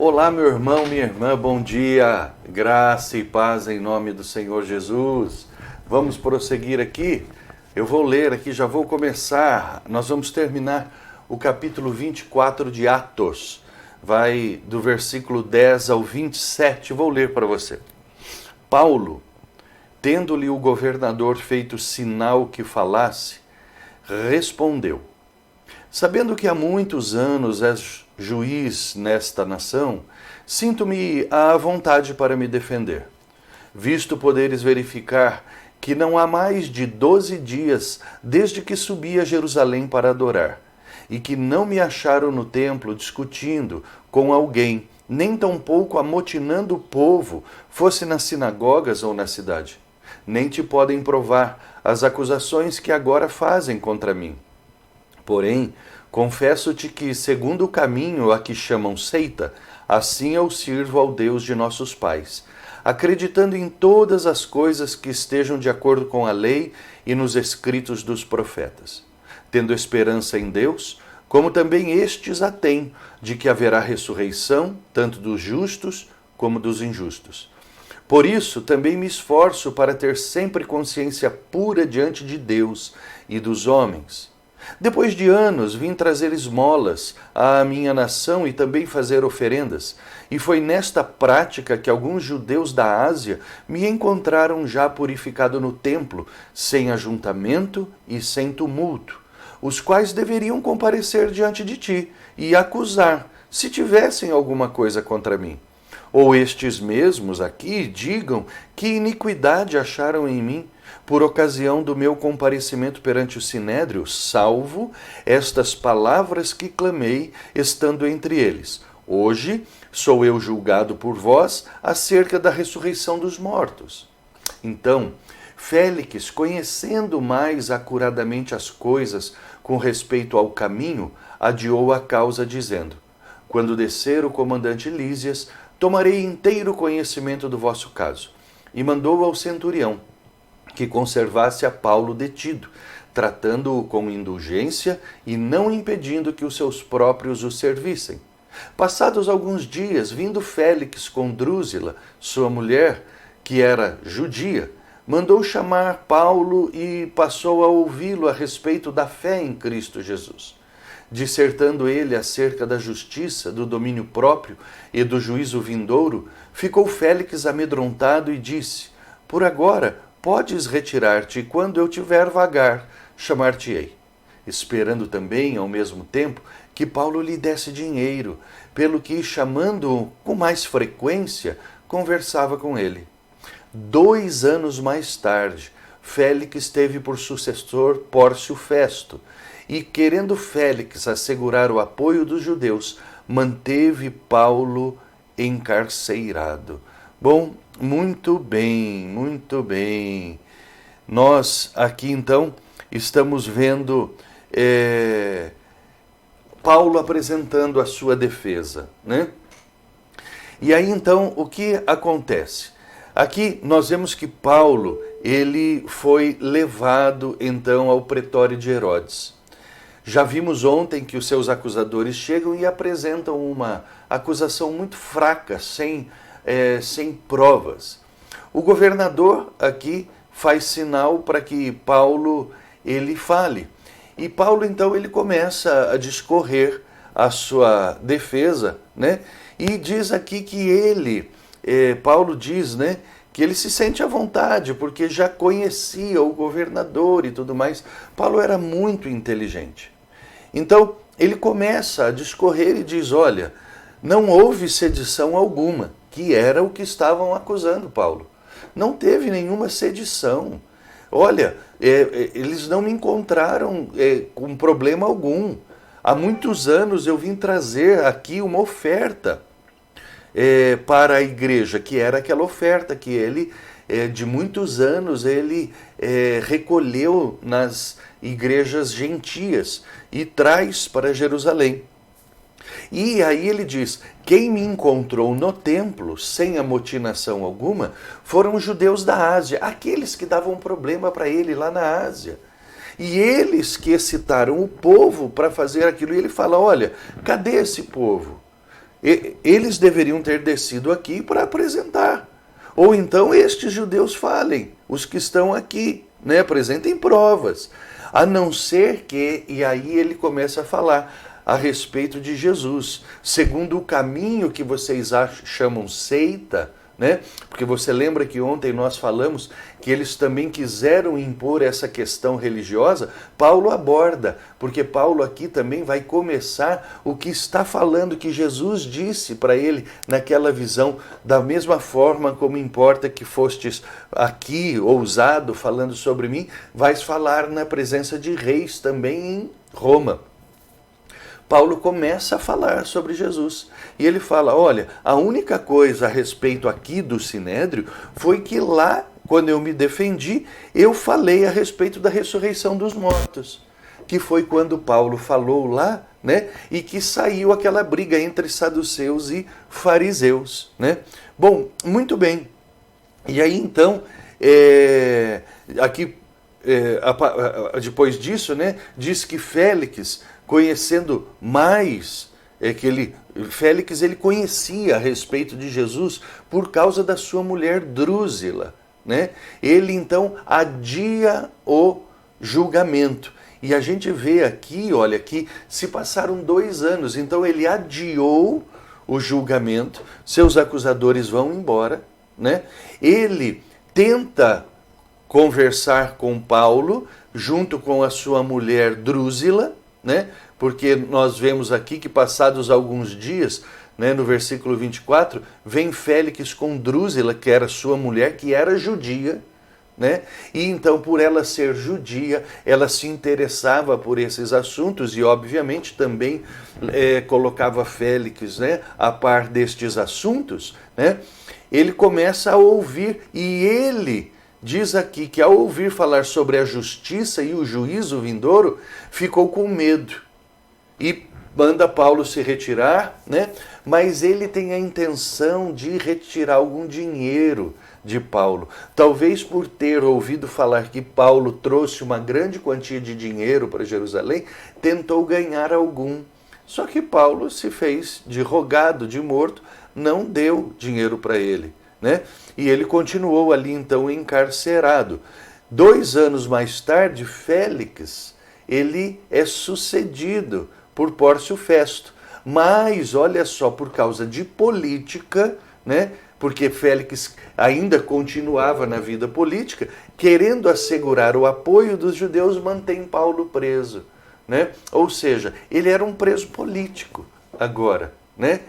Olá, meu irmão, minha irmã, bom dia, graça e paz em nome do Senhor Jesus. Vamos prosseguir aqui, eu vou ler aqui, já vou começar, nós vamos terminar o capítulo 24 de Atos, vai do versículo 10 ao 27, vou ler para você. Paulo, tendo-lhe o governador feito sinal que falasse, respondeu: sabendo que há muitos anos és juiz nesta nação, sinto-me à vontade para me defender, visto poderes verificar que não há mais de 12 dias desde que subi a Jerusalém para adorar, e que não me acharam no templo discutindo com alguém, nem tampouco amotinando o povo, fosse nas sinagogas ou na cidade. Nem te podem provar as acusações que agora fazem contra mim. Porém, confesso-te que, segundo o caminho a que chamam seita, assim eu sirvo ao Deus de nossos pais, acreditando em todas as coisas que estejam de acordo com a lei e nos escritos dos profetas, tendo esperança em Deus, como também estes a têm, de que haverá ressurreição, tanto dos justos como dos injustos. Por isso, também me esforço para ter sempre consciência pura diante de Deus e dos homens. Depois de anos, vim trazer esmolas à minha nação e também fazer oferendas. E foi nesta prática que alguns judeus da Ásia me encontraram já purificado no templo, sem ajuntamento e sem tumulto, os quais deveriam comparecer diante de ti e acusar, se tivessem alguma coisa contra mim. Ou estes mesmos aqui digam que iniquidade acharam em mim, por ocasião do meu comparecimento perante o Sinédrio, salvo estas palavras que clamei, estando entre eles: hoje sou eu julgado por vós acerca da ressurreição dos mortos. Então, Félix, conhecendo mais acuradamente as coisas com respeito ao caminho, adiou a causa, dizendo: quando descer o comandante Lísias, tomarei inteiro conhecimento do vosso caso. E mandou ao centurião que conservasse a Paulo detido, tratando-o com indulgência e não impedindo que os seus próprios o servissem. Passados alguns dias, vindo Félix com Drúzila, sua mulher, que era judia, mandou chamar Paulo e passou a ouvi-lo a respeito da fé em Cristo Jesus. Dissertando ele acerca da justiça, do domínio próprio e do juízo vindouro, ficou Félix amedrontado e disse: por agora podes retirar-te, e quando eu tiver vagar, chamar-te-ei. Esperando também, ao mesmo tempo, que Paulo lhe desse dinheiro, pelo que, chamando-o com mais frequência, conversava com ele. 2 anos mais tarde, Félix teve por sucessor Pórcio Festo, e, querendo Félix assegurar o apoio dos judeus, manteve Paulo encarcerado. Bom, muito bem, muito bem. Nós aqui então estamos vendo Paulo apresentando a sua defesa, né? E aí então o que acontece? Aqui nós vemos que Paulo, ele foi levado então ao pretório de Herodes. Já vimos ontem que os seus acusadores chegam e apresentam uma acusação muito fraca, sem provas. O governador aqui faz sinal para que Paulo ele fale. E Paulo então ele começa a discorrer a sua defesa, né? E diz aqui que Paulo diz, né, que ele se sente à vontade porque já conhecia o governador e tudo mais. Paulo era muito inteligente. Então ele começa a discorrer e diz: olha, não houve sedição alguma, que era o que estavam acusando Paulo. Não teve nenhuma sedição. Olha, eles não me encontraram com problema algum. Há muitos anos eu vim trazer aqui uma oferta para a igreja, que era aquela oferta que ele, de muitos anos, ele recolheu nas igrejas gentias e traz para Jerusalém. E aí ele diz: quem me encontrou no templo, sem amotinação alguma, foram os judeus da Ásia, aqueles que davam problema para ele lá na Ásia. E eles que excitaram o povo para fazer aquilo. E ele fala: olha, cadê esse povo? eles deveriam ter descido aqui para apresentar. Ou então estes judeus falem, os que estão aqui, né, apresentem provas. A não ser que, e aí ele começa a falar a respeito de Jesus, segundo o caminho que vocês chamam seita, né? Porque você lembra que ontem nós falamos que eles também quiseram impor essa questão religiosa. Paulo aborda, porque Paulo aqui também vai começar o que está falando, que Jesus disse para ele naquela visão, da mesma forma como importa que fostes aqui ousado falando sobre mim, vais falar na presença de reis também em Roma. Paulo começa a falar sobre Jesus. E ele fala, olha, a única coisa a respeito aqui do Sinédrio foi que lá, quando eu me defendi, eu falei a respeito da ressurreição dos mortos. Que foi quando Paulo falou lá, né? E que saiu aquela briga entre saduceus e fariseus, né? Bom, muito bem. E aí então, depois disso, né? Diz que Félix, conhecendo mais, Félix ele conhecia a respeito de Jesus por causa da sua mulher Drúzila, né? Ele então adia o julgamento. E a gente vê aqui, olha, que se passaram 2 anos, então ele adiou o julgamento, seus acusadores vão embora, né? Ele tenta conversar com Paulo, junto com a sua mulher Drúzila, né? Porque nós vemos aqui que passados alguns dias, né, no versículo 24, vem Félix com Drúzila, que era sua mulher, que era judia, né? E então, por ela ser judia, ela se interessava por esses assuntos e, obviamente, também colocava Félix, né, a par destes assuntos, né? Ele começa a ouvir e ele diz aqui que ao ouvir falar sobre a justiça e o juízo vindouro, ficou com medo e manda Paulo se retirar, né? Mas ele tem a intenção de retirar algum dinheiro de Paulo. Talvez por ter ouvido falar que Paulo trouxe uma grande quantia de dinheiro para Jerusalém, tentou ganhar algum. Só que Paulo se fez de rogado, de morto, não deu dinheiro para ele, né? E ele continuou ali então encarcerado. 2 anos mais tarde, Félix, ele é sucedido por Pórcio Festo. Mas, olha só, por causa de política, né? Porque Félix ainda continuava na vida política, querendo assegurar o apoio dos judeus, mantém Paulo preso, né? Ou seja, ele era um preso político agora, né?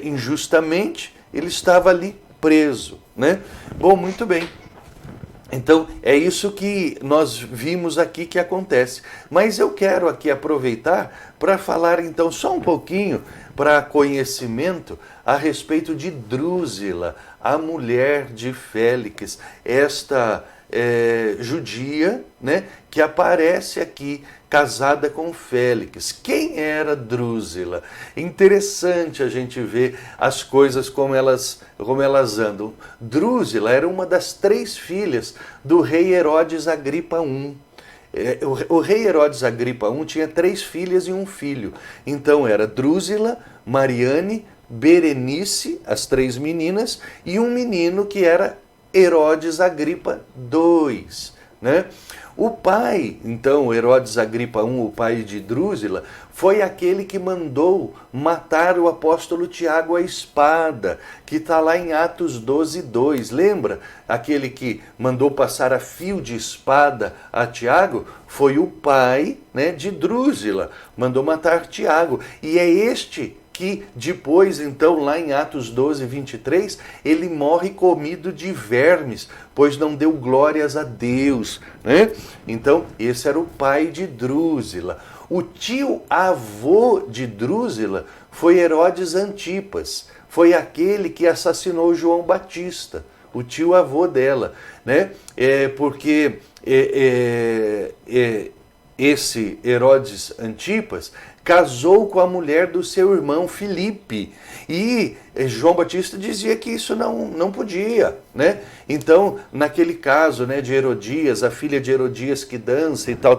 Injustamente, ele estava ali preso, né? Bom, muito bem. Então, é isso que nós vimos aqui que acontece. Mas eu quero aqui aproveitar para falar, então, só um pouquinho, para conhecimento, a respeito de Drúzila, a mulher de Félix, esta judia, né, que aparece aqui, casada com Félix. Quem era Drúzila? Interessante a gente ver as coisas como elas andam. Drúzila era uma das 3 filhas do rei Herodes Agripa I. O rei Herodes Agripa I tinha 3 filhas e um filho. Então era Drúzila, Mariane, Berenice, as 3 meninas, e um menino que era Herodes Agripa II, né? O pai, então, Herodes Agripa I, o pai de Drúzila, foi aquele que mandou matar o apóstolo Tiago à espada, que está lá em Atos 12:2. Lembra? Aquele que mandou passar a fio de espada a Tiago foi o pai, né, de Drúzila, mandou matar Tiago. E é este que depois, então, lá em Atos 12:23, ele morre comido de vermes, pois não deu glórias a Deus, né? Então, esse era o pai de Drúzila. O tio-avô de Drúzila foi Herodes Antipas, foi aquele que assassinou João Batista, o tio-avô dela, né? Porque esse Herodes Antipas casou com a mulher do seu irmão Filipe. E João Batista dizia que isso não podia, né? Então, naquele caso, né, de Herodias, a filha de Herodias que dança e tal,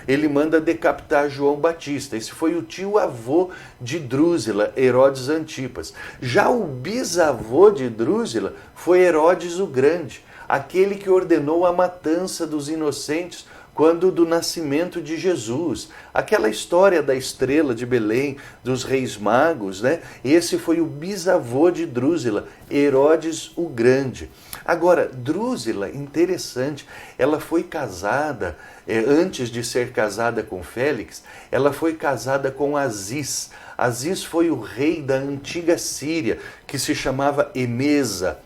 ele manda decapitar João Batista. Esse foi o tio-avô de Drusila, Herodes Antipas. Já o bisavô de Drusila foi Herodes o Grande, aquele que ordenou a matança dos inocentes quando do nascimento de Jesus. Aquela história da estrela de Belém, dos reis magos, né? Esse foi o bisavô de Drusila, Herodes o Grande. Agora, Drusila, interessante, ela foi casada, antes de ser casada com Félix, ela foi casada com Aziz. Aziz foi o rei da antiga Síria, que se chamava Emesa.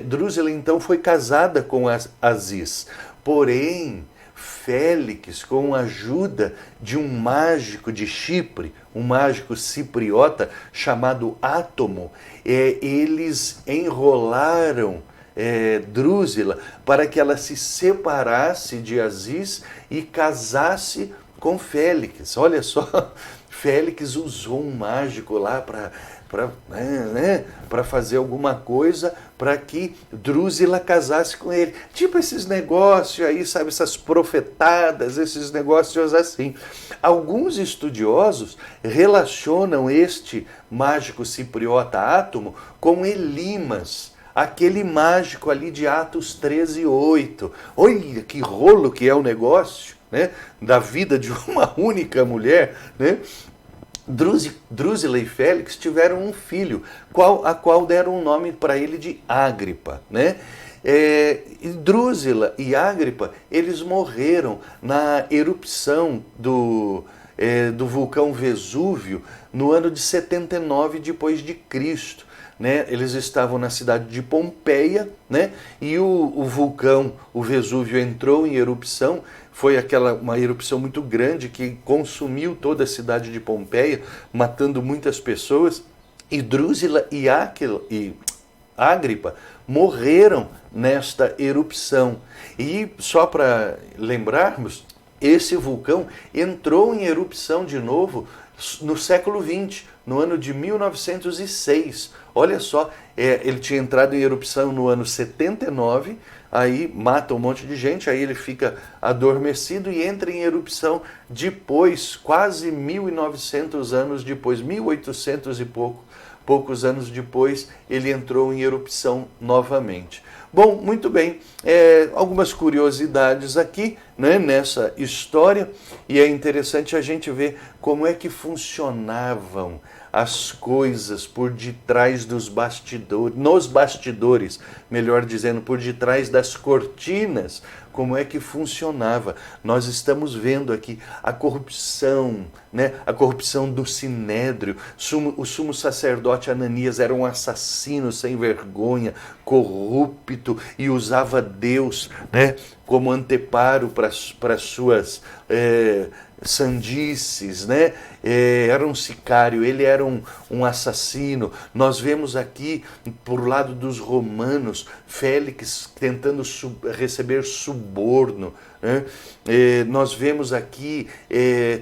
Drusila, então, foi casada com Aziz. Porém, Félix, com a ajuda de um mágico de Chipre, um mágico cipriota chamado Átomo, eles enrolaram Drusila para que ela se separasse de Aziz e casasse com Félix. Olha só, Félix usou um mágico lá para fazer alguma coisa para que Drusila casasse com ele. Tipo esses negócios aí, sabe, essas profetadas, esses negócios assim. Alguns estudiosos relacionam este mágico cipriota Átomo com Elimas, aquele mágico ali de Atos 13:8. Olha que rolo que é o negócio, né, da vida de uma única mulher, né? Drusila e Félix tiveram um filho, a qual deram um nome para ele de Agripa, né? Drusila e Agripa, eles morreram na erupção do vulcão Vesúvio no ano de 79 depois de Cristo. Né? Eles estavam na cidade de Pompeia, né? E o vulcão, o Vesúvio, entrou em erupção. Foi uma erupção muito grande que consumiu toda a cidade de Pompeia, matando muitas pessoas. E Drusila e Agripa morreram nesta erupção. E só para lembrarmos, esse vulcão entrou em erupção de novo no século XX, no ano de 1906. Olha só, ele tinha entrado em erupção no ano 79, aí mata um monte de gente, aí ele fica adormecido e entra em erupção depois, quase 1900 anos depois, 1800 e poucos anos depois, ele entrou em erupção novamente. Bom, muito bem, algumas curiosidades aqui, né, nessa história, e é interessante a gente ver como é que funcionavam as coisas por detrás dos bastidores, nos bastidores, melhor dizendo, por detrás das cortinas, como é que funcionava. Nós estamos vendo aqui a corrupção, né? A corrupção do Sinédrio. O sumo sacerdote Ananias era um assassino sem vergonha, corrupto, e usava Deus, né, como anteparo para suas sandices, né? Era um sicário, ele era um assassino. Nós vemos aqui, por lado dos romanos, Félix tentando receber suborno, né? Nós vemos aqui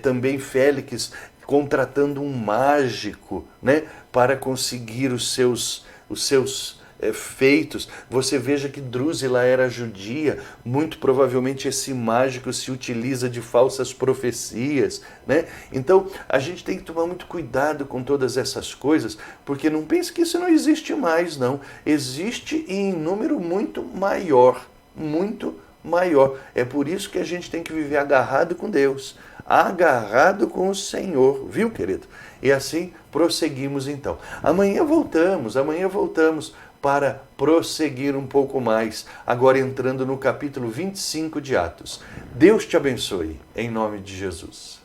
também Félix contratando um mágico, né, para conseguir os seus feitos. Você veja que Drusila era judia, muito provavelmente esse mágico se utiliza de falsas profecias, né? Então a gente tem que tomar muito cuidado com todas essas coisas, porque não pense que isso não existe mais, não. Existe em número muito maior, muito maior. É por isso que a gente tem que viver agarrado com Deus, agarrado com o Senhor, viu, querido? E assim prosseguimos então. Amanhã voltamos para prosseguir um pouco mais, agora entrando no capítulo 25 de Atos. Deus te abençoe, em nome de Jesus.